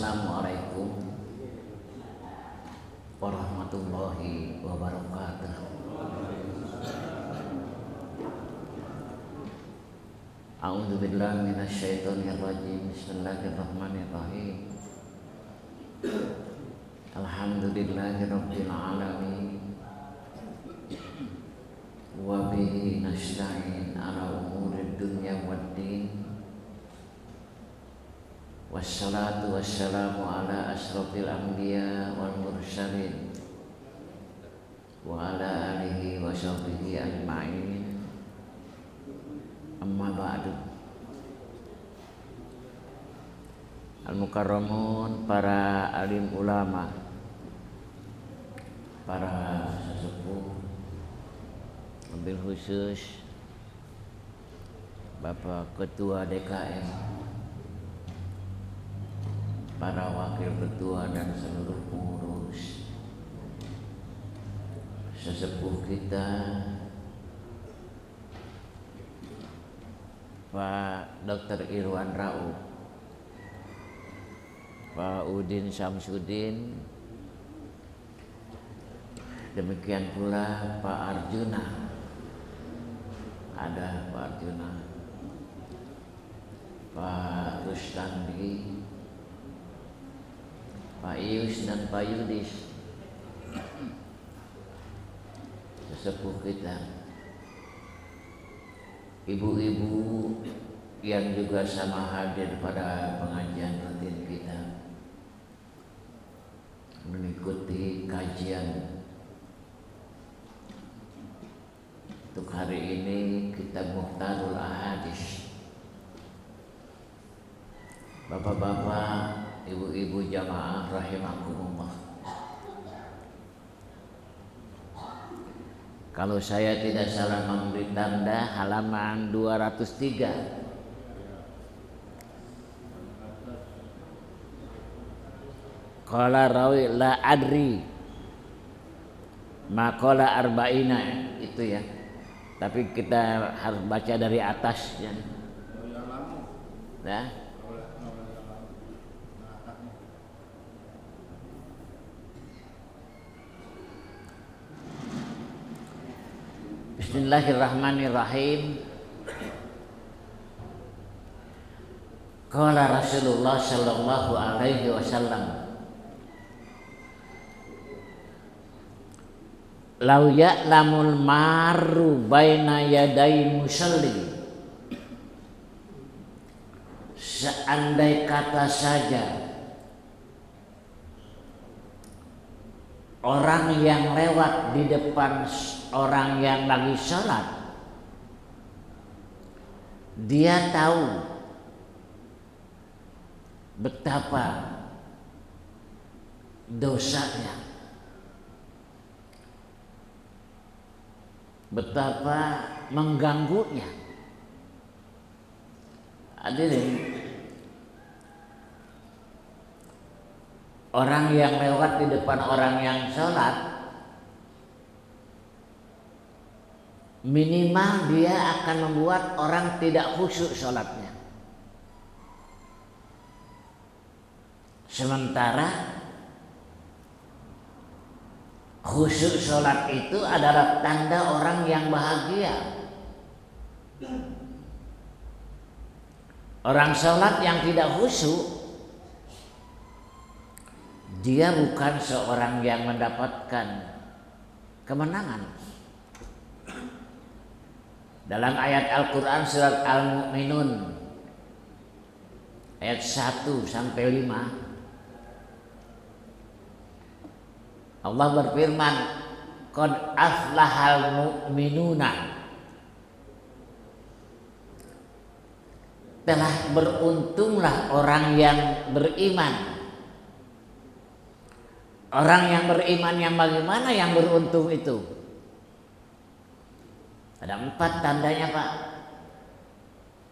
Assalamualaikum warahmatullahi wabarakatuh. A'udzu billahi minasyaitonir rajim. Bismillahirrahmanirrahim. Alhamdulillahirabbil alamin. Wa bihi nasta'in ala umurid dunya waddin. Wassalatu wassalamu ala asrofil anbiya wal mursalin wa ala alihi wa sahbihi ajma'in. Amma ba'du. Al-mukarramun, para alim ulama, para sesepuh, mobil khusus Bapak Ketua DKM, para wakil ketua dan seluruh pengurus, sesepuh kita Pak Dr. Irwan Rauf, Pak Udin Samsudin, demikian pula Pak Arjuna, ada Pak Arjuna, Pak Rustandi, Pak Ius dan Pak Yudis, sesepuh kita, ibu-ibu yang juga sama hadir pada pengajian rutin kita, mengikuti kajian untuk hari ini kitab Mukhtarul Ahadits. Bapak-bapak, ibu-ibu jamaah rahimakumullah. Kalau saya tidak salah memberi tanda halaman 203. Qala rawi la adri maqala arba'ina, itu ya. Tapi kita harus baca dari atas ya. Nah. Bismillahirrahmanirrahim. Qala Rasulullah sallallahu alaihi wasallam, lau ya'lamul maru baina yaday musalli, seandai kata saja orang yang lewat di depan orang yang lagi sholat, dia tahu betapa dosanya, betapa mengganggunya. Hadirin, orang yang lewat di depan orang yang sholat, minimal dia akan membuat orang tidak khusyuk sholatnya. Sementara khusyuk sholat itu adalah tanda orang yang bahagia. Orang sholat yang tidak khusyuk, dia bukan seorang yang mendapatkan kemenangan. Dalam ayat Al-Quran surat Al-Mu'minun ayat 1 sampai 5, Allah berfirman, qad aflahal mu'minuna, telah beruntunglah orang yang beriman. Orang yang beriman yang bagaimana yang beruntung itu? Ada 4 tandanya, Pak.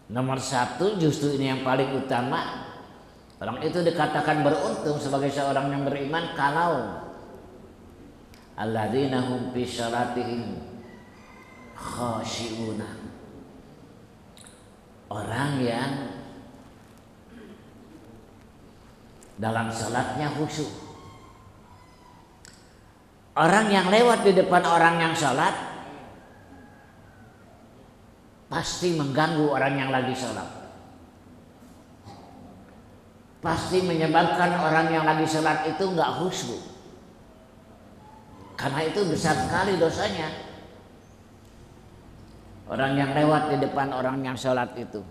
Nomor 1, justru ini yang paling utama, orang itu dikatakan beruntung sebagai seorang yang beriman kalau alladzina hum fi shalatihim khashi'una, orang yang dalam salatnya khusyuk. Orang yang lewat di depan orang yang salat pasti mengganggu orang yang lagi salat. Pasti menyebabkan orang yang lagi salat itu nggak khusyuk. Karena itu besar sekali dosanya. Orang yang lewat di depan orang yang salat itu.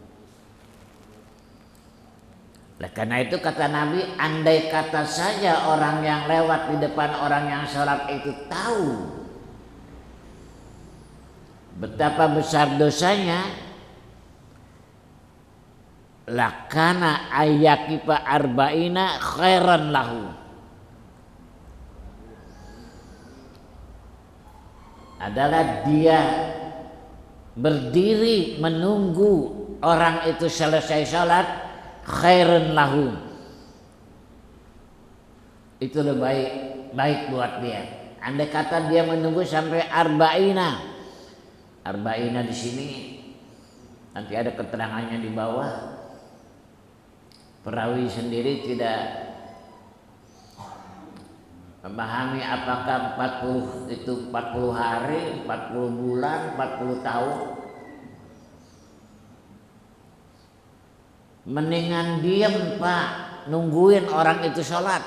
Karena itu kata Nabi, andai kata saja orang yang lewat di depan orang yang salat itu tahu betapa besar dosanya, lakana ayyakifa arba'ina khairan lahu. Adalah dia berdiri menunggu orang itu selesai salat, khairan lahu. Itu lebih baik buat dia. Andai kata dia menunggu sampai arba'ina. Arba'ina di sini nanti ada keterangannya di bawah. Perawi sendiri tidak memahami apakah 40 itu 40 hari, 40 bulan, 40 tahun. Mendingan diam Pak, nungguin orang itu sholat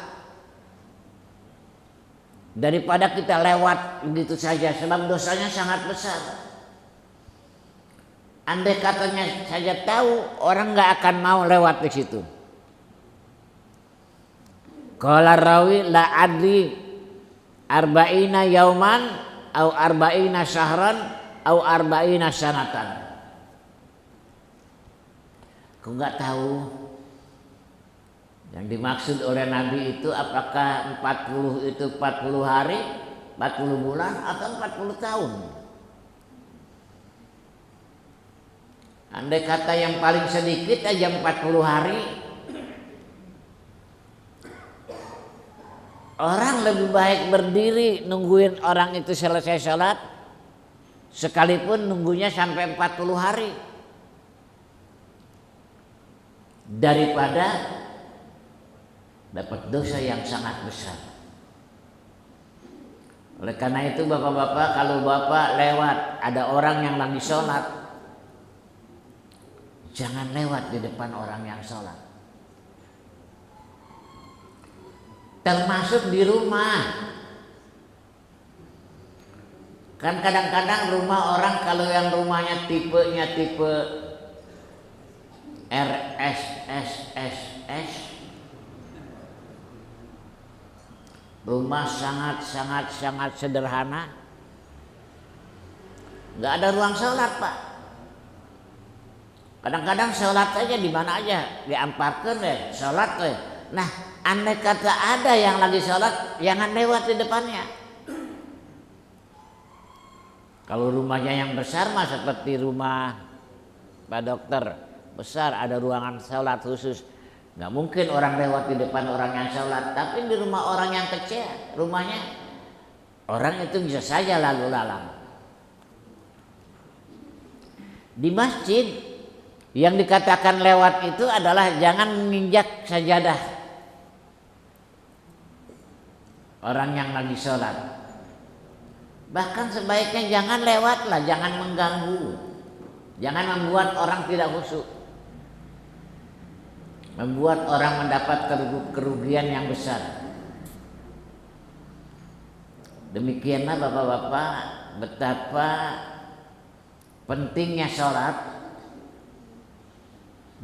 daripada kita lewat begitu saja, sebab dosanya sangat besar. Andai katanya saja tahu, orang nggak akan mau lewat di situ. Qala rawi la adri arba'ina yauman au arba'ina syahran au arba'ina sanatan. Aku nggak tahu yang dimaksud oleh Nabi itu apakah 40 itu 40 hari, 40 bulan atau 40 tahun. Andai kata yang paling sedikit aja 40 hari, orang lebih baik berdiri nungguin orang itu selesai sholat, sekalipun nunggunya sampai 40 hari, daripada dapat dosa yang sangat besar. Oleh karena itu bapak-bapak, kalau bapak lewat ada orang yang lagi sholat, jangan lewat di depan orang yang sholat. Termasuk di rumah. Kan kadang-kadang rumah orang kalau yang rumahnya tipenya tipe RSSSS, rumah sangat sederhana, nggak ada ruang sholat Pak. Kadang-kadang sholat aja di mana aja, diamparkan deh, sholat deh. Nah, andai kata ada yang lagi sholat, jangan lewat di depannya. Kalau rumahnya yang besar mah seperti rumah Pak Dokter, besar ada ruangan sholat khusus, nggak mungkin orang lewat di depan orang yang sholat. Tapi di rumah orang yang kecil, rumahnya orang itu bisa saja lalu lalang. Di masjid yang dikatakan lewat itu adalah jangan menginjak sajadah orang yang lagi sholat. Bahkan sebaiknya jangan lewatlah, jangan mengganggu, jangan membuat orang tidak khusyuk, membuat orang mendapat kerugian yang besar. Demikianlah bapak-bapak betapa pentingnya sholat.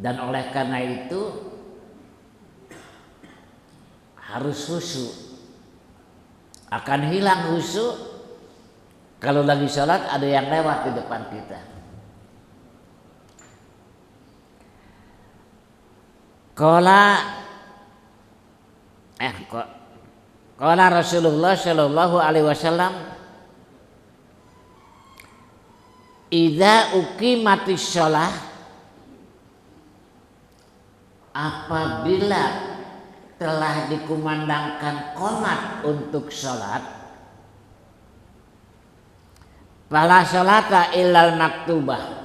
Dan oleh karena itu harus khusyuk. Akan hilang khusyuk kalau lagi sholat ada yang lewat di depan kita. Qala Rasulullah sallallahu alaihi wasallam, idza uqimatis shalah, apabila telah dikumandangkan qomat untuk sholat, fala sholata illal maktubah,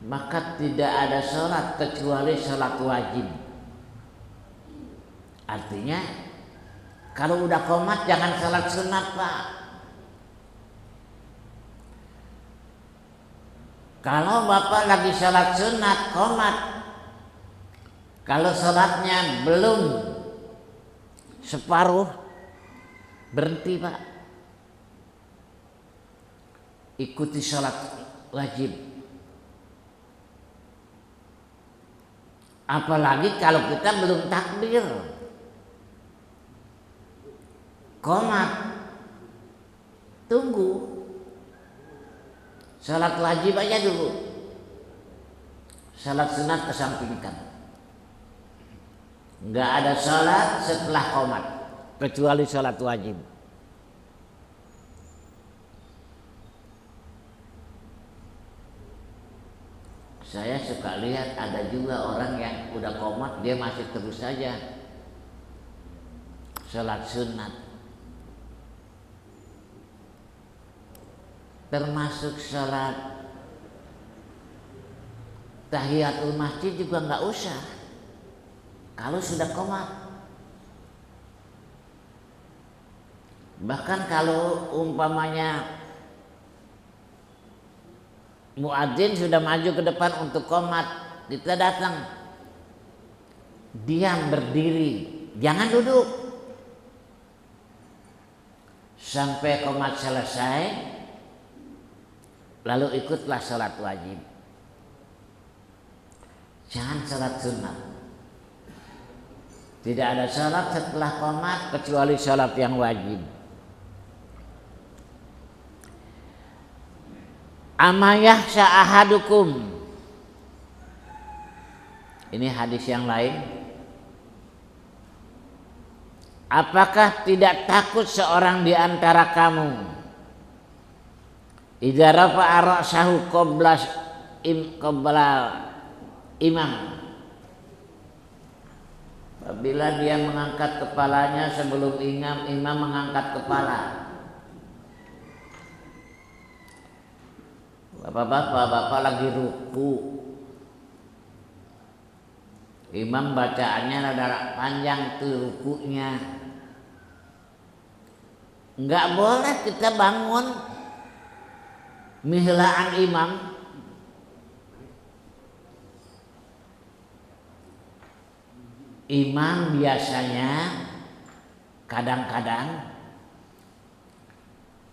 maka tidak ada sholat kecuali sholat wajib. Artinya kalau udah qomat jangan salat sunat, Pak. Kalau Bapak lagi salat sunat qomat, kalau salatnya belum separuh, berhenti, Pak. Ikuti salat wajib. Apalagi kalau kita belum takbir, qomat, tunggu. Salat wajib aja dulu. Salat sunat kesampingkan. Enggak ada salat setelah qomat kecuali salat wajib. Saya suka lihat ada juga orang yang udah qomat dia masih terus saja salat sunat. Termasuk salat tahiyatul masjid juga nggak usah kalau sudah qomat. Bahkan kalau umpamanya muadzin sudah maju ke depan untuk qomat, kita datang, diam berdiri, jangan duduk sampai qomat selesai, lalu ikutlah salat wajib. Jangan salat sunat. Tidak ada salat setelah qomat kecuali salat yang wajib. Amayah sa'ahadukum. Ini hadis yang lain. Apakah tidak takut seorang di antara kamu idza rafa'a ra'sahu qabla imam, apabila dia mengangkat kepalanya sebelum imam mengangkat kepala. Bapak lagi ruku, imam bacaannya rada panjang tuh rukunya, nggak boleh kita bangun mihlaan imam. Imam biasanya kadang-kadang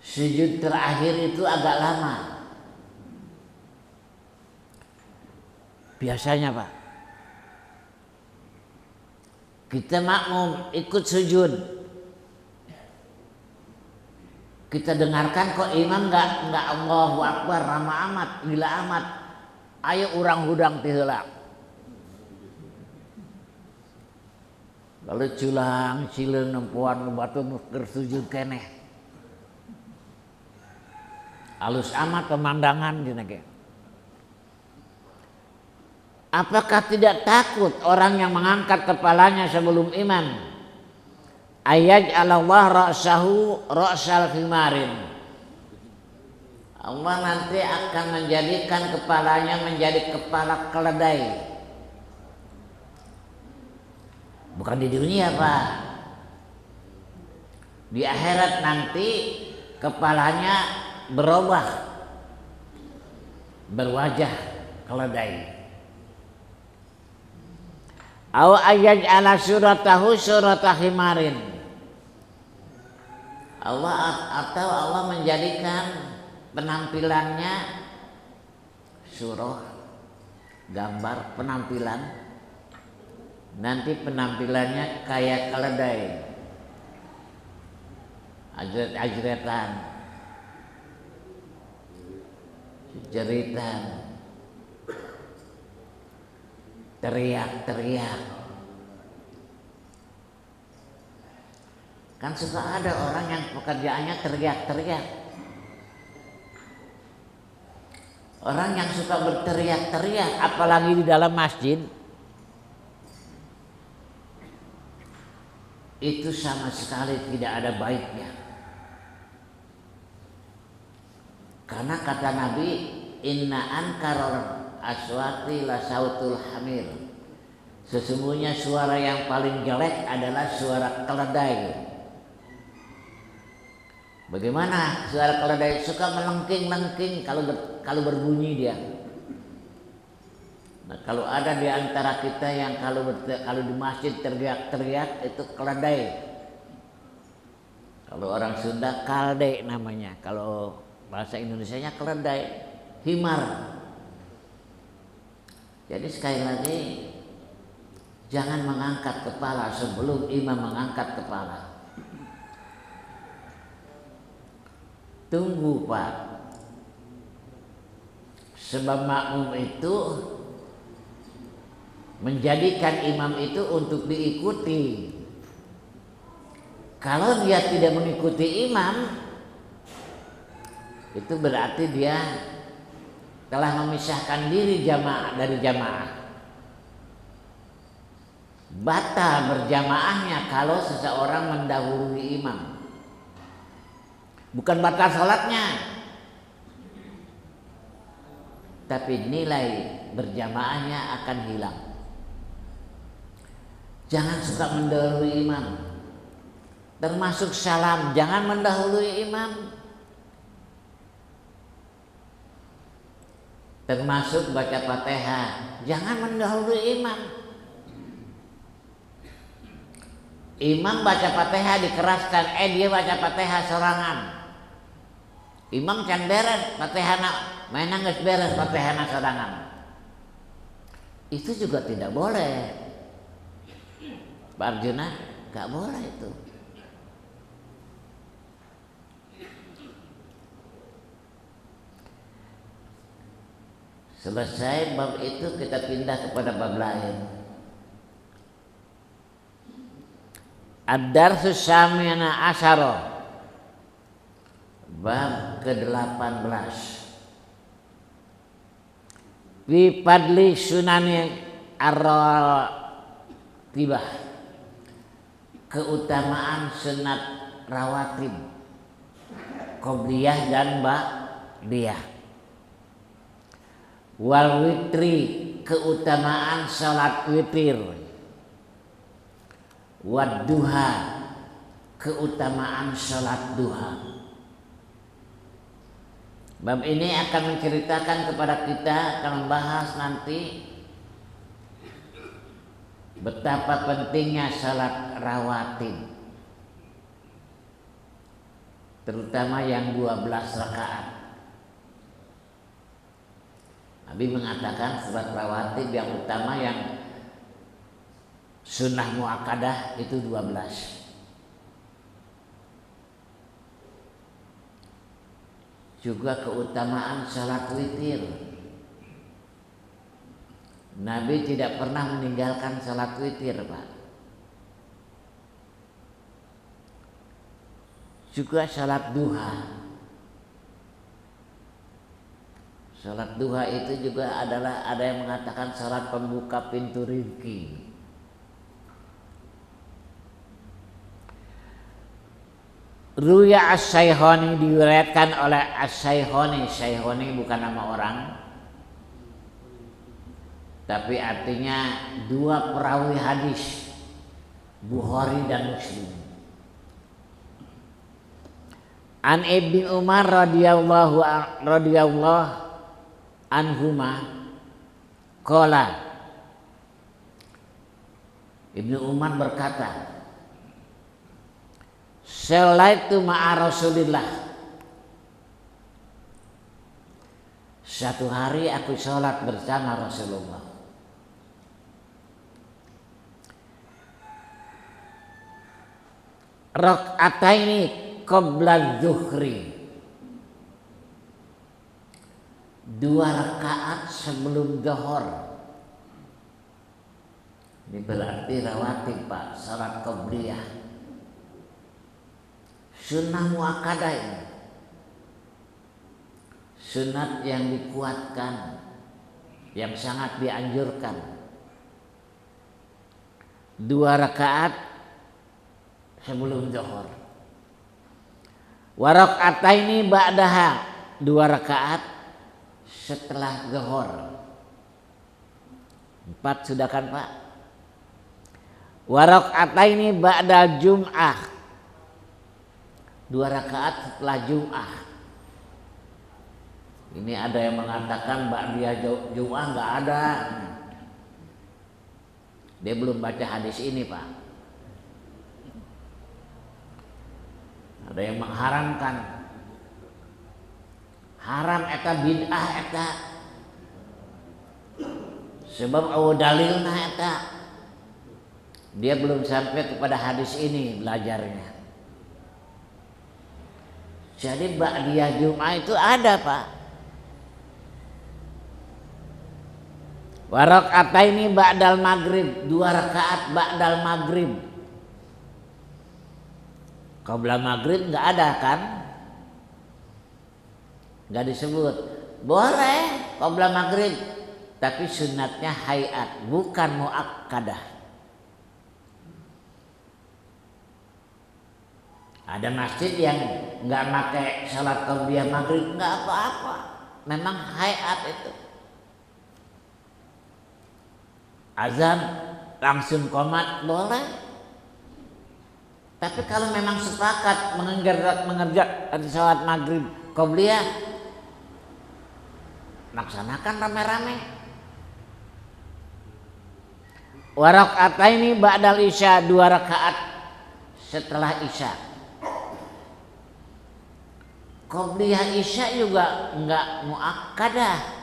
sujud terakhir itu agak lama. Biasanya, Pak. Kita makmum ikut sujud. Kita dengarkan kok imam enggak Allahu Akbar, lama amat, gila amat. Ayo urang hudang ti heula. Lalu culang cileun nempuan batu keur sujud keneh. Alus amat pemandangan dina ge. Apakah tidak takut orang yang mengangkat kepalanya sebelum imam? Ayat Allah ra'sahu ra'sal khimarin. Allah nanti akan menjadikan kepalanya menjadi kepala keledai. Bukan di dunia, Pak. Di akhirat nanti kepalanya berubah, berwajah keledai. Aw ayat ala suratahu suratah himarin. Allah menjadikan penampilannya surah, gambar penampilan. Nanti penampilannya kayak keledai, ajret-ajretan, jeritan, teriak-teriak. Kan suka ada orang yang pekerjaannya teriak-teriak. Orang yang suka berteriak-teriak apalagi di dalam masjid, itu sama sekali tidak ada baiknya. Karena kata Nabi, inna ankarar aswati la sautul hamir. Sesungguhnya suara yang paling jelek adalah suara keledai. Bagaimana suara keledai? Suka melengking-lengking kalau berbunyi dia. Nah, kalau ada di antara kita yang kalau di masjid teriak-teriak, itu keledai. Kalau orang Sunda kalde namanya, kalau bahasa Indonesianya keledai, himar. Jadi sekali lagi, jangan mengangkat kepala sebelum imam mengangkat kepala. Tunggu Pak. Sebab makmum itu menjadikan imam itu untuk diikuti. Kalau dia tidak mengikuti imam, itu berarti dia telah memisahkan diri dari jamaah. Batal berjamaahnya kalau seseorang mendahului imam. Bukan batal sholatnya, tapi nilai berjamaahnya akan hilang. Jangan suka mendahului imam. Termasuk salam, jangan mendahului imam. Termasuk baca Fatihah, jangan mendahului imam. Imam baca Fatihah dikeraskan, dia baca Fatihah sorangan. Imam can beres Fatihah mainan geus beres Fatihah sorangan. Itu juga tidak boleh. Pak Arjuna, gak boleh itu. Selesai bab itu, kita pindah kepada bab lain. Ad-Darsus Samina Asyara, bab ke-18. Fi fadli sunani ar-ratibah, keutamaan sunat rawatib, qobliyah dan ba'diyah. Wal witri, keutamaan salat witir. Wad duha, keutamaan salat duha. Bab ini akan menceritakan kepada kita, akan membahas nanti betapa pentingnya salat rawatib, terutama yang 12 rakaat. Nabi mengatakan salat rawatib yang utama, yang sunnah muakkadah itu 12. Juga keutamaan salat witir. Nabi tidak pernah meninggalkan salat witir, Pak. Juga salat duha. Salat duha itu juga adalah, ada yang mengatakan salat pembuka pintu rezeki. Ruya As-Sayhoni, diriwayatkan oleh As-Sayhoni. Sayhoni bukan nama orang, tapi artinya dua perawi hadis, Bukhari dan Muslim. An Ibnu Umar radhiyallahu anhuma qala, Ibnu Umar berkata, Sholaitu ma'a Rasulillah. Satu hari aku sholat bersama Rasulullah. Rak'ataini qabla zuhri, 2 rakaat sebelum zuhur. Ini berarti rawatib, Pak, salat qabliyah. Sunnah muakkadah ini, sunat yang dikuatkan, yang sangat dianjurkan. 2 rakaat sebelum zuhur. Wa rak'ataini ba'daha, 2 rakaat setelah zuhur. 4 sudah kan, Pak? Wa raka'ataini ba'da Jum'ah, 2 rakaat setelah Jum'ah. Ini ada yang mengatakan ba'da Jum'ah enggak ada. Dia belum baca hadis ini, Pak. Ada yang mengharamkan. Haram eta bid'ah eta. Sebab dalilna eta. Dia belum sampai kepada hadis ini belajarnya. Jadi ba'diyah Jum'ah itu ada, Pak. Wa raka'ataini ba'dal maghrib, 2 rakaat ba'dal maghrib. Qabla maghrib enggak ada kan? Enggak disebut. Boleh qabla maghrib, tapi sunatnya hayat, bukan muakkadah. Ada masjid yang enggak pakai salat qabliyah maghrib, enggak apa-apa. Memang hayat itu. Azan langsung qomat boleh. Tapi kalau memang sepakat mengerjakan salat maghrib qabliyah, laksanakan rame-rame. Wa raka'ataini ba'dal isya, 2 rakaat setelah isya. Qabliyah isya juga enggak muakkadah.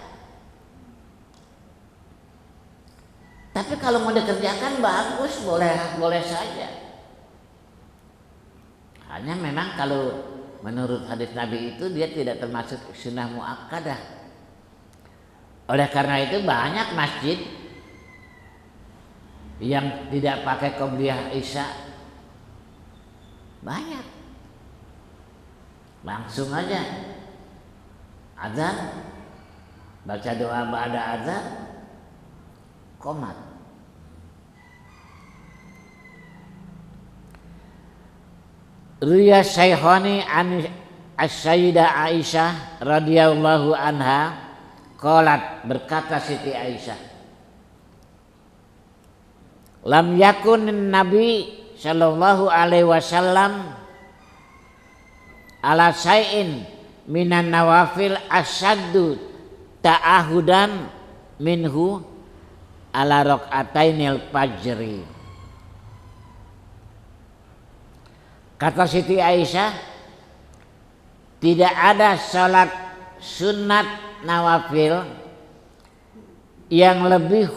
Tapi kalau mau dikerjakan bagus, boleh saja. Hanya memang kalau menurut hadis Nabi itu dia tidak termasuk sunnah muakkadah. Oleh karena itu banyak masjid yang tidak pakai qabliyah isya. Banyak. Langsung aja azan, baca doa ba'da azan, qomat. Riya Syaikhani an As-Sayyidah Aisyah radhiyallahu anha qalat, berkata Siti Aisyah, lam yakun Nabi sallallahu alaihi wasallam ala syai'in minan nawafil asyaddu ta'ahudan minhu ala raka'atainil fajri. Kata Siti Aisyah, tidak ada salat sunat nawafil yang lebih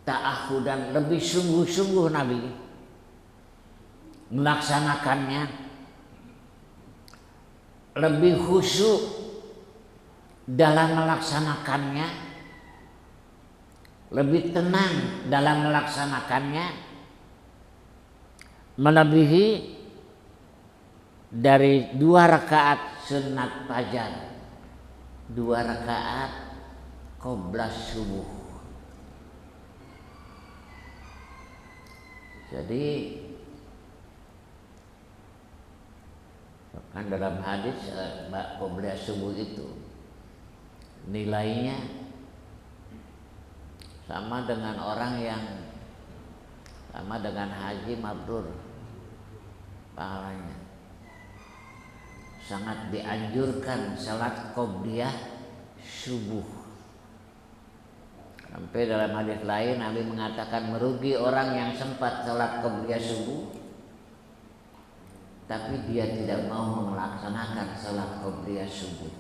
ta'ahudan, lebih sungguh-sungguh Nabi melaksanakannya, lebih khusyuk dalam melaksanakannya, lebih tenang dalam melaksanakannya, melebihi dari 2 rakaat sunat fajar, 2 rakaat qabla subuh. Jadi kan dalam hadis qabla subuh itu nilainya sama dengan orang yang sama dengan haji mabrur, pahalanya. Sangat dianjurkan salat qabliyah subuh. Sampai dalam hadis lain Nabi mengatakan merugi orang yang sempat salat qabliyah subuh tapi dia tidak mau melaksanakan salat qabliyah subuh.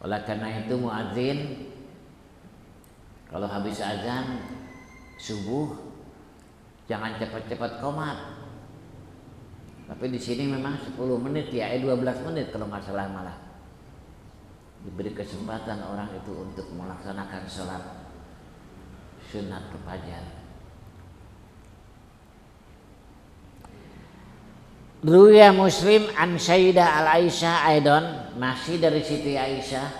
Oleh karena itu muadzin kalau habis azan subuh jangan cepat-cepat qomat. Tapi di sini memang 10 menit ya, 12 menit kalau nggak salah malah. Diberi kesempatan orang itu untuk melaksanakan sholat sunat fajar. Ruya Muslim an Sayyidah Al-Aisyah Aidon, masih dari Siti Aisyah,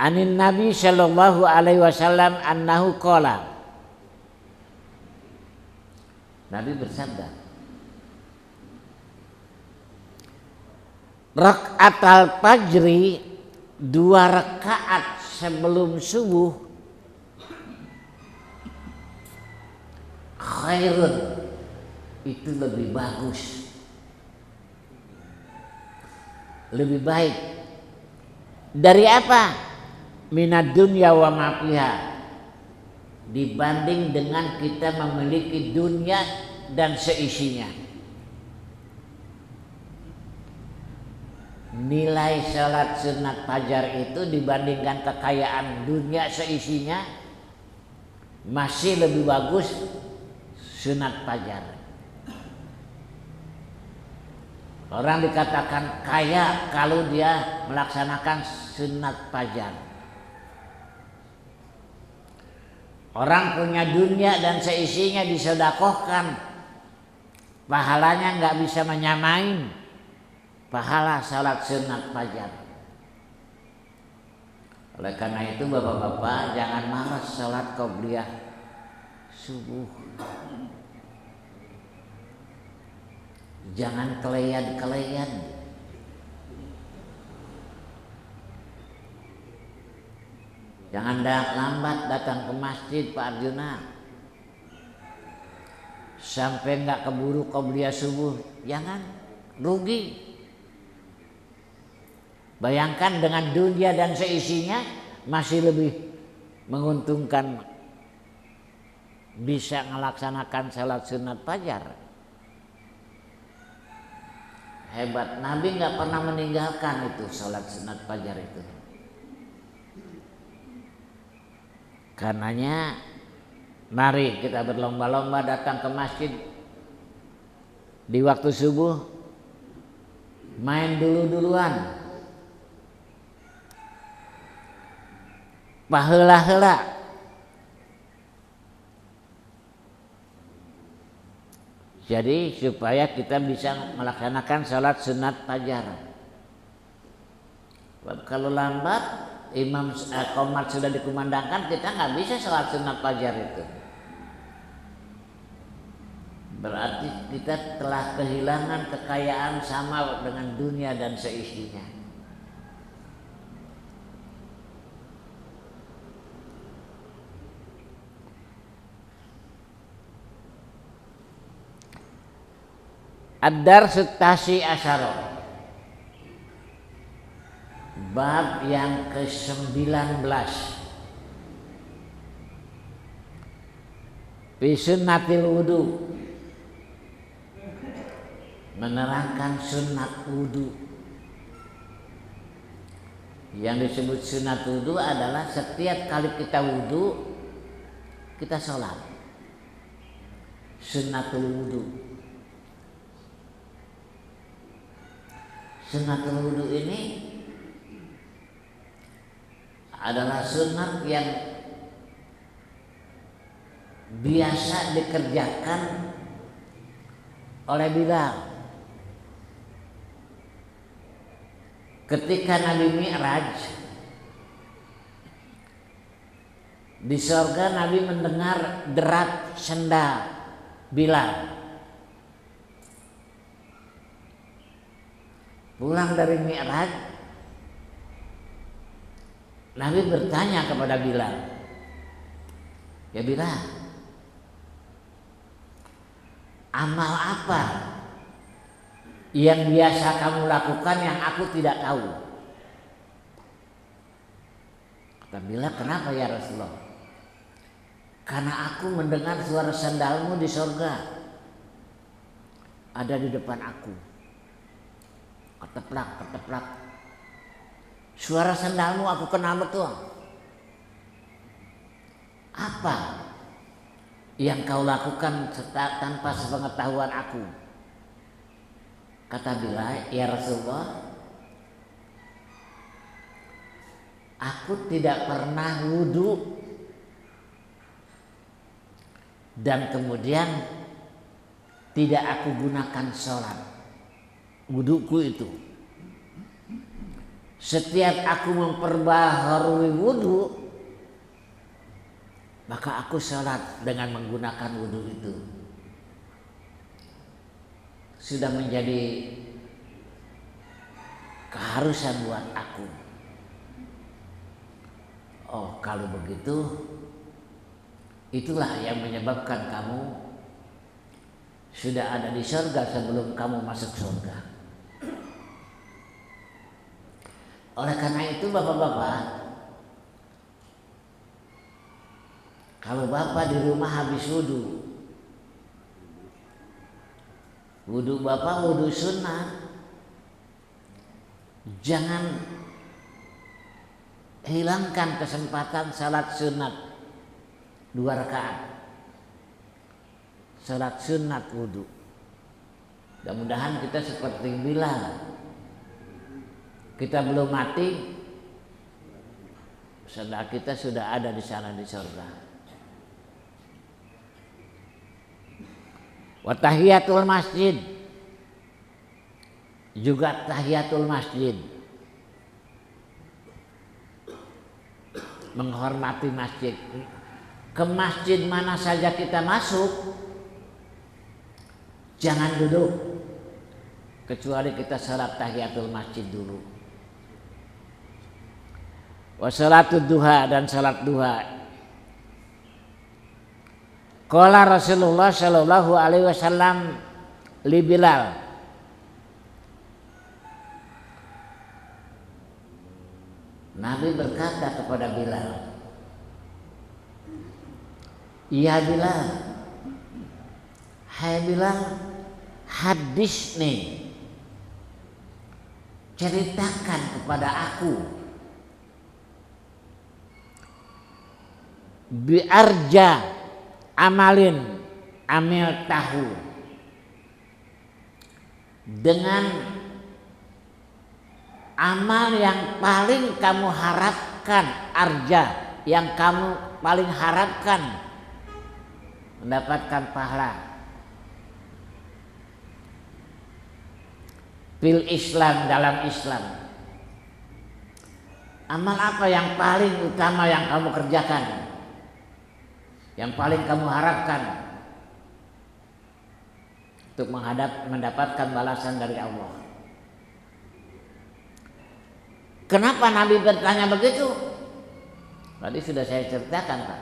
anin Nabi sallallahu alaihi wasallam annahu qala, Nabi bersabda, rakaatal fajri, 2 rakaat sebelum subuh, khairun, itu lebih bagus, lebih baik dari apa? Minad dunya wa ma fiha, dibanding dengan kita memiliki dunia dan seisinya. Nilai salat sunat fajar itu dibandingkan kekayaan dunia seisinya masih lebih bagus sunat fajar. Orang dikatakan kaya kalau dia melaksanakan sunat fajar. Orang punya dunia dan seisinya disedekahkan, pahalanya nggak bisa menyamain pahala salat sunat fajar. Oleh karena itu bapak-bapak jangan malas salat qobliyah subuh. Jangan keleyan-keleyan. Jangan lambat datang ke masjid Pak Arjuna. Sampai nggak keburu qobliyah subuh, jangan, rugi. Bayangkan dengan dunia dan seisinya masih lebih menguntungkan bisa melaksanakan salat sunat fajar. Hebat, Nabi nggak pernah meninggalkan itu salat sunat fajar itu. Karenanya mari kita berlomba-lomba datang ke masjid di waktu subuh, main dulu-duluan, paheula-heula. Jadi supaya kita bisa melaksanakan salat sunat fajar. Kalau lambat imam qomat sudah dikumandangkan, kita nggak bisa salat sunat fajar itu. Berarti kita telah kehilangan kekayaan sama dengan dunia dan seisinya. Ad-Darsu Tasi Asyara, bab yang ke-19, fi sunnatil wudu, menerangkan sunat wudu. Yang disebut sunat wudu adalah setiap kali kita wudu kita sholat. Sunnatul wudu. Sunnatul wudu ini adalah sunat yang biasa dikerjakan oleh Bilal ketika Nabi Mi'raj. Di surga Nabi mendengar derat sendal Bilal. Pulang dari Mi'raj, Nabi bertanya kepada Bilal, ya Bilal, amal apa yang biasa kamu lakukan yang aku tidak tahu? Kata Bilal, kenapa ya Rasulullah? Karena aku mendengar suara sandalmu di surga, ada di depan aku. Keteplak, keteplak. Suara sandalmu aku kenal betul. Apa yang kau lakukan tanpa sepengetahuan aku? Kata Bilal, ya Rasulullah, aku tidak pernah wudu dan kemudian tidak aku gunakan sholat. Wuduku itu setiap aku memperbaharui wudu, maka aku sholat dengan menggunakan wudu itu. Sudah menjadi keharusan buat aku. Oh, kalau begitu itulah yang menyebabkan kamu sudah ada di surga sebelum kamu masuk surga. Oleh karena itu bapak-bapak, kalau bapak di rumah habis wudhu bapak wudhu sunnah, jangan hilangkan kesempatan salat sunat 2 rakaat, salat sunat wudhu. Mudah-mudahan kita seperti Bilal, kita belum mati, saudara kita sudah ada di sana di surga. Wa tahiyatul masjid, juga tahiyatul masjid, menghormati masjid. Ke masjid mana saja kita masuk, jangan duduk kecuali kita salat tahiyatul masjid dulu. Wa salatud duha, dan salat duha. Qala Rasulullah sallallahu alaihi wasallam li Bilal, Nabi berkata kepada Bilal, "Ya Bilal, hai Bilal, hadis nih, ceritakan kepada aku biarja amalin amil tahu, dengan amal yang paling kamu harapkan, arja yang kamu paling harapkan mendapatkan pahala fil Islam, dalam Islam. Amal apa yang paling utama yang kamu kerjakan, yang paling kamu harapkan untuk mendapatkan balasan dari Allah?" Kenapa Nabi bertanya begitu? Tadi sudah saya ceritakan, Pak.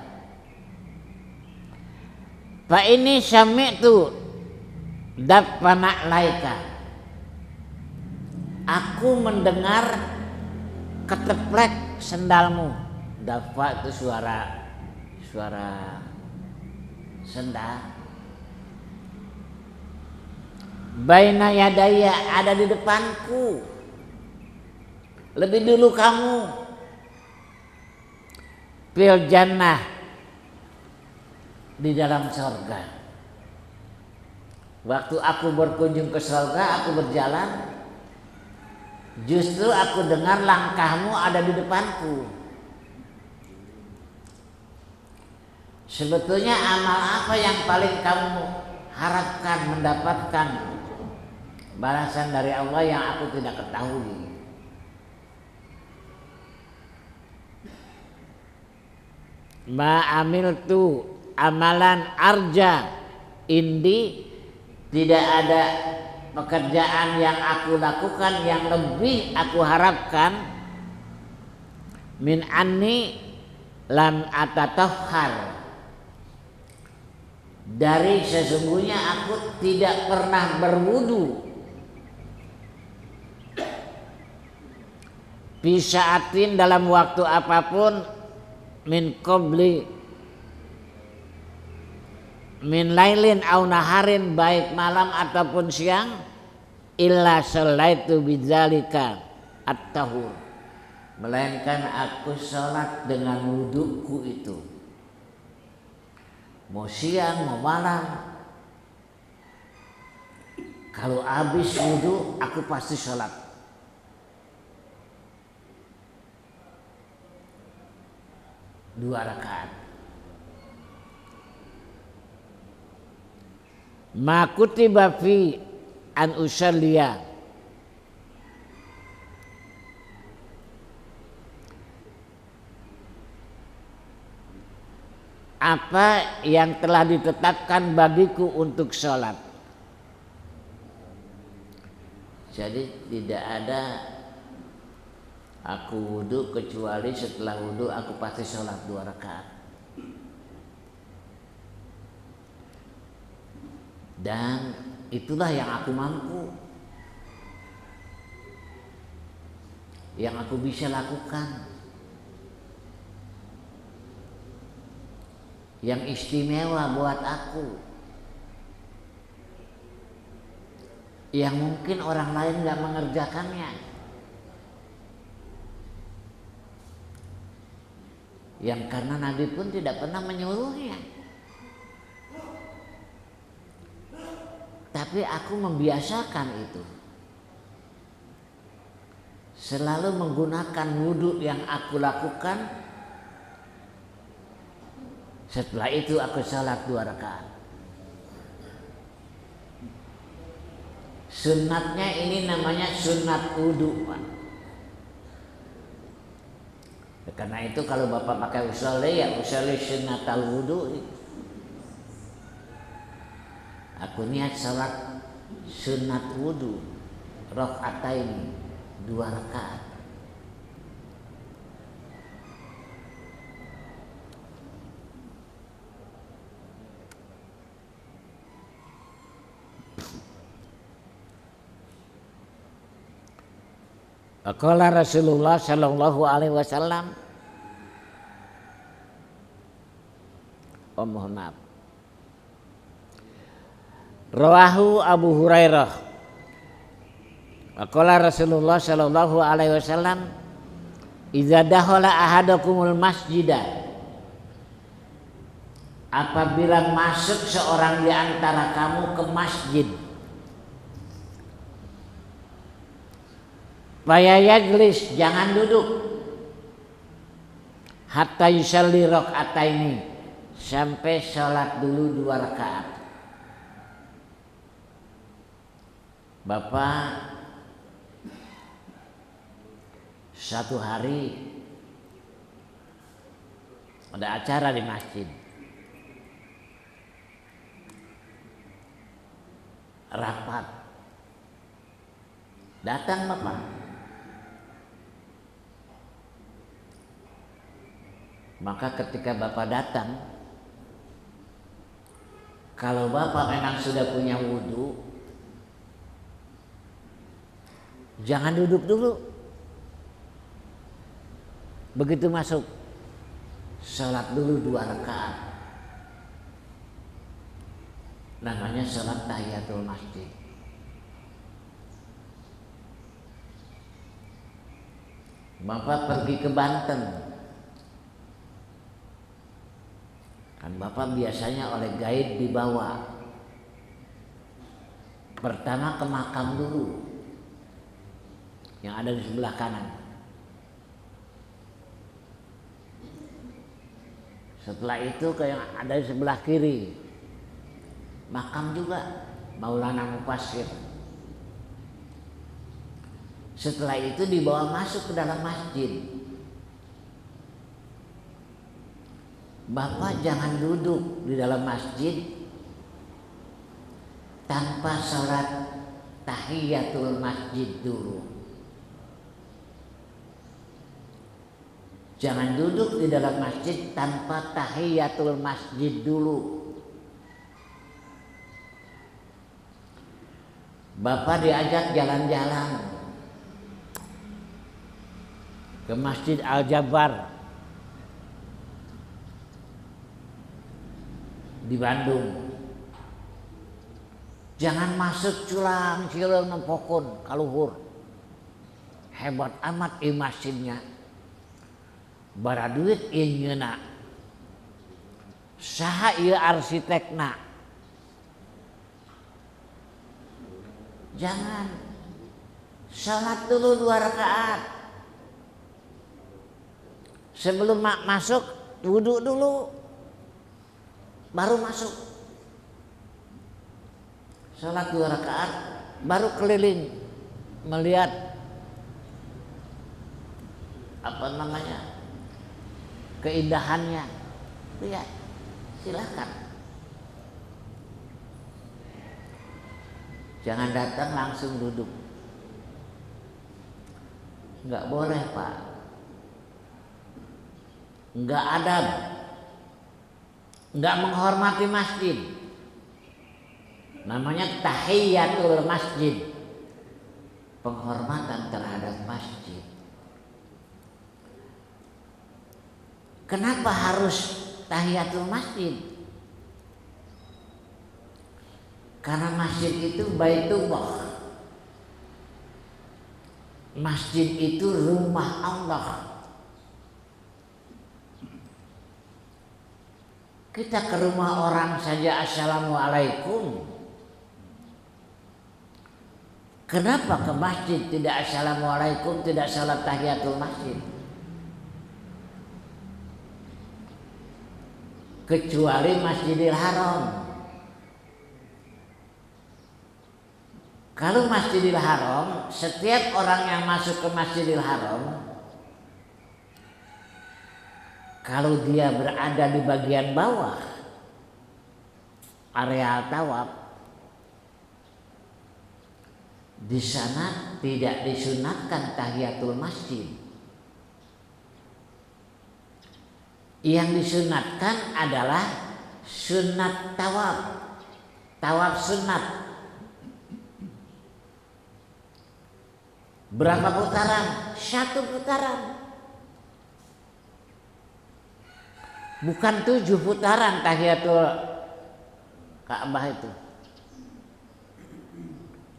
Fa ini sami'tu dafana laika, aku mendengar keteplek sendalmu. Dafa itu suara sendal. Baina yadaya, ada di depanku, lebih dulu kamu. Fil jannah, di dalam surga. Waktu aku berkunjung ke surga, aku berjalan, justru aku dengar langkahmu ada di depanku. Sebetulnya amal apa yang paling kamu harapkan mendapatkan balasan dari Allah yang aku tidak ketahui? Ma amiltu amalan arja indi, tidak ada pekerjaan yang aku lakukan yang lebih aku harapkan min anni lam atatahhar, dari sesungguhnya aku tidak pernah berwudu bisaatin, dalam waktu apapun, min qabli min lailin au naharin, baik malam ataupun siang, illa sallaitu bidzalika at-tahur, melainkan aku sholat dengan wuduku itu, mau siang mau malam. Kalau habis wudu aku pasti sholat. Dua rakaat. Ma kutiba fi an usalliya, apa yang telah ditetapkan bagiku untuk sholat. Jadi tidak ada aku wudhu kecuali setelah wudhu aku pasti sholat 2 rakaat. Dan itulah yang aku mampu, yang aku bisa lakukan, yang istimewa buat aku, yang mungkin orang lain gak mengerjakannya, yang karena Nabi pun tidak pernah menyuruhnya, tapi aku membiasakan itu. Selalu menggunakan wudhu yang aku lakukan. Setelah itu aku salat 2 rakaat. Sunnatnya ini namanya sunnat wudhu, Pak. Karena itu kalau Bapak pakai usolli, ya usolli sunnatal wudhu. Aku niat salat sunnat wudhu rakaatain 2 rakaat. Qala Rasulullah sallallahu alaihi wasallam, mohon maaf. Rawahu Abu Hurairah. Qala Rasulullah sallallahu alaihi wasallam, "Idza dakhala ahadakumul masjidah." Apabila masuk seorang di antara kamu ke masjid, faya yajlis, jangan duduk, hatta yusalli raka'ataini, sampai sholat dulu 2 rakaat. Bapak satu hari ada acara di masjid, rapat, datang Bapak. Maka ketika Bapak datang, kalau Bapak memang sudah punya wudhu, jangan duduk dulu. Begitu masuk, sholat dulu 2 rakaat. Namanya sholat tahiyatul masjid. Bapak pergi ke Banten, kan Bapak biasanya oleh guide dibawa. Pertama ke makam dulu, yang ada di sebelah kanan. Setelah itu ke yang ada di sebelah kiri, makam juga Maulana Mufassir. Setelah itu dibawa masuk ke dalam masjid. Bapak jangan duduk di dalam masjid tanpa sholat tahiyatul masjid dulu. Jangan duduk di dalam masjid tanpa tahiyatul masjid dulu. Bapak diajak jalan-jalan ke Masjid Al-Jabar di Bandung. Jangan masuk culang cileng nempokun kaluhur. Hebat amat masjidnya. Bara duit ieu nyeuna. Saha ieu arsitekna? Jangan. Salat dulu 2 rakaat. Sebelum masuk wudu dulu, baru masuk. Salat 2 rakaat, baru keliling melihat keindahannya. Lihat, silakan. Jangan datang langsung duduk. Enggak boleh, Pak. Enggak adab. Enggak menghormati masjid. Namanya tahiyatul masjid, penghormatan terhadap masjid. Kenapa harus tahiyatul masjid? Karena masjid itu baitullah. Masjid itu rumah Allah. Kita ke rumah orang saja assalamualaikum. Kenapa ke masjid tidak assalamualaikum, tidak salat tahiyatul masjid? Kecuali Masjidil Haram. Kalau Masjidil Haram, setiap orang yang masuk ke Masjidil Haram, kalau dia berada di bagian bawah area tawaf, di sana tidak disunatkan tahiyatul masjid. Yang disunatkan adalah sunat tawaf, tawaf sunat. Berapa putaran? 1 putaran. Bukan 7 putaran tahiyatul Ka'bah itu.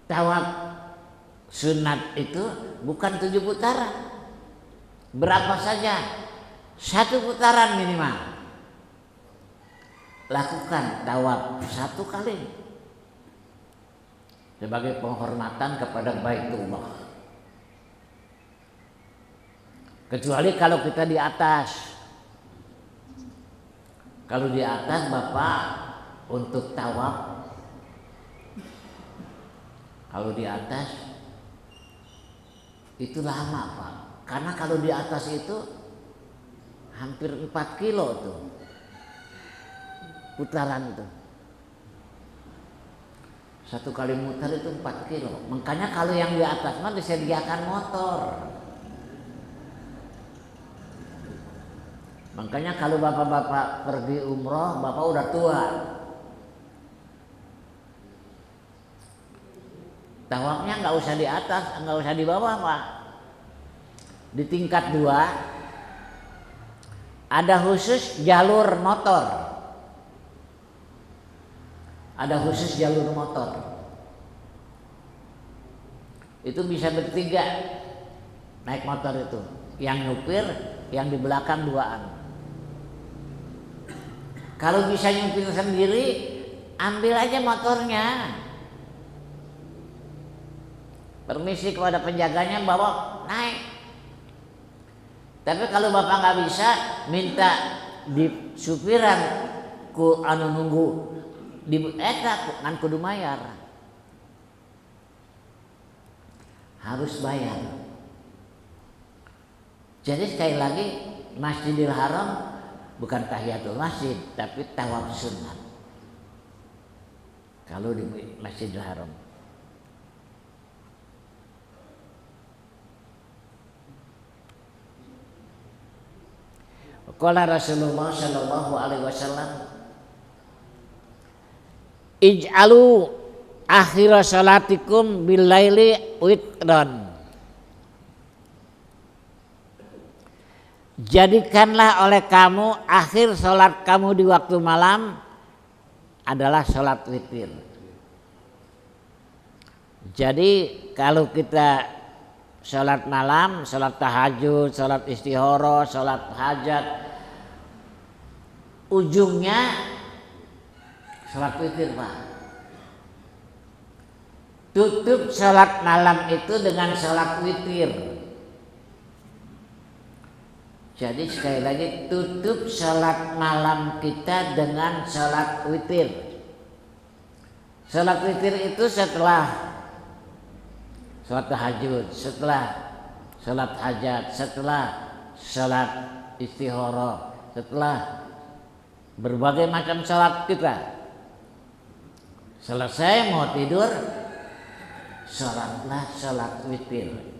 Tawaf sunat itu bukan 7 putaran. Berapa saja? 1 putaran minimal. Lakukan tawaf 1 kali sebagai penghormatan kepada Baitullah. Kecuali kalau kita di atas. Kalau di atas Bapak untuk tawaf, kalau di atas itu lama Pak. Karena kalau di atas itu hampir 4 kilo tuh putaran itu. 1 kali muter itu 4 kilo. Makanya kalau yang di atas mah disediakan motor. Makanya kalau bapak-bapak pergi umroh, bapak udah tua, tawafnya nggak usah di atas, nggak usah di bawah Pak. Di tingkat 2 ada khusus jalur motor, ada khusus jalur motor. Itu bisa bertiga naik motor itu, yang nyupir, yang di belakang 2-an. Kalau bisa nyupir sendiri, ambil aja motornya. Permisi kepada penjaganya, bawa naik. Tapi kalau bapak nggak bisa, minta di supiran ku anu nunggu di eta kan kudu bayar. Harus bayar. Jadi sekali lagi Masjidil Haram bukan tahiyatul masjid, tapi tawaf sunat. Kalau di Masjidil Haram. Qala Rasulullah sallallahu alaihi wasallam, ij'alu akhira salatikum bil laili witran. Jadikanlah oleh kamu akhir sholat kamu di waktu malam adalah sholat witir. Jadi kalau kita sholat malam, sholat tahajud, sholat istihara, sholat hajat, ujungnya sholat witir Pak. Tutup sholat malam itu dengan sholat witir. Jadi sekali lagi tutup sholat malam kita dengan sholat witir. Sholat witir itu setelah sholat tahajud, setelah sholat hajat, setelah sholat istihara, setelah berbagai macam sholat kita. Selesai mau tidur, sholatlah sholat witir.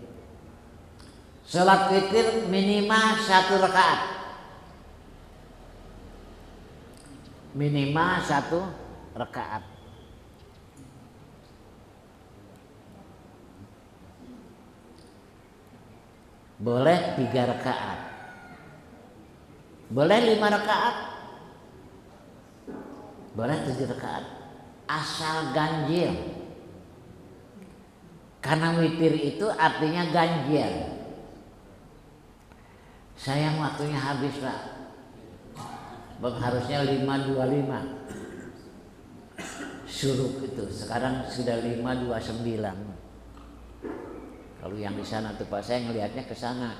Sholat witir minimal 1 rakaat. Minimal 1 rakaat. boleh 3 rakaat, boleh 5 rakaat, boleh 7 rakaat, asal ganjil. Karena witir itu artinya ganjil. Sayang waktunya habis Pak. Harusnya 5.25 Syuruk itu, sekarang sudah 5.29. Kalau yang di sana tuh Pak, saya ngelihatnya ke sana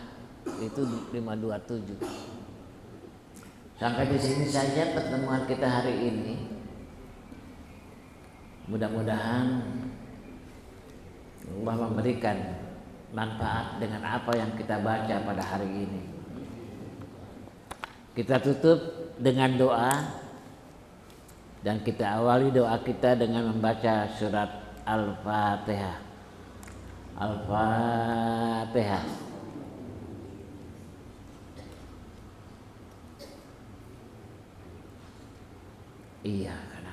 itu 5.27. Sampai di sini saja pertemuan kita hari ini. Mudah-mudahan Allah memberikan manfaat dengan apa yang kita baca pada hari ini. Kita tutup dengan doa dan kita awali doa kita dengan membaca surat Al-Fatihah. Al-Fatihah. Iya karena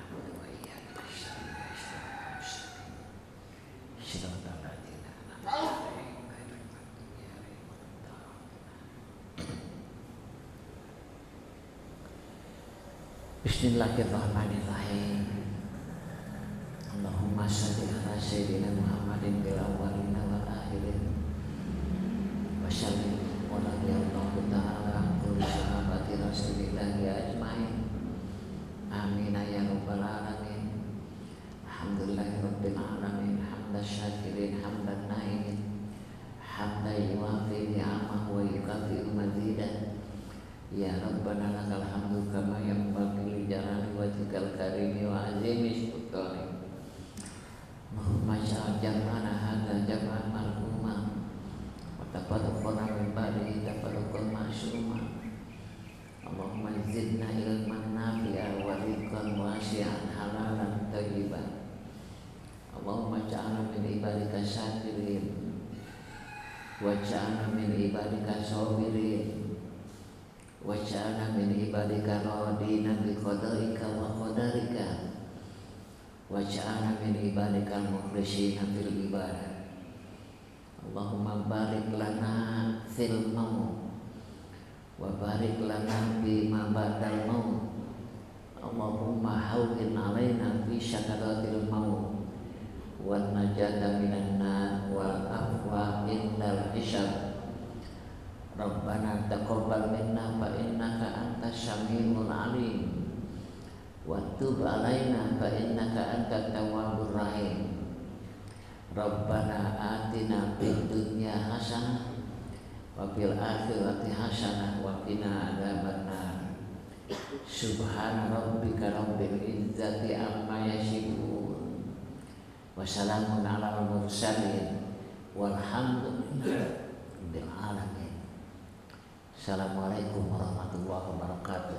Bismillahirrahmanirrahim. Allahumma shalli ala sayyidina Muhammadin bil awwalin wal akhirin. Wa sallim wa radhiyallahu ta'ala an kulli sahabati Rasulillah ajmain. Amin ya rabbal alamin. Alhamdulillahirabbil alamin. Hamdan syakirin hamdan na'imin. Hamdan yuwafi ni'amahu wa yukafi'u mazidah. Ya Rabbana lakal hamdu kama yanbaghi li jalali wajhikal karimi wa azimi sultanik. Allahumma ja'al jam'ana hadza jam'an marhuma wa tafarraqna min ba'dihi tafarruqan ma'suma. Allahumma zidna ilman nafi'an wa rizqan wasi'an halalan thayyiban. Allahumma ja'alna min ibadika syakirin wa ja'alna min ibadika sabirin. Waj'alna min ibadika radina bi qadarika wa qadarika. Waj'alna min ibadika mukhlishina fil ibadah. Allahumma barik lana fil maut wa barik lana fi ma ba'dal maut. Allahumma hawwin alaina fi sakaratil maut wan najata minan nar wal afwa indal hisab. Rabbana taqabbal minna fa innaka antas samiul alim wa tub alaina fa innaka antat tawwabur rahim. Rabbana atina fid dunya hasanah wa fil akhirati hasanah wa qina adzabannar. Subhana rabbika rabbil izzati amma yasifun wa salamun alal mursalin walhamdulillahi rabbil alamin. Assalamualaikum warahmatullahi wabarakatuh.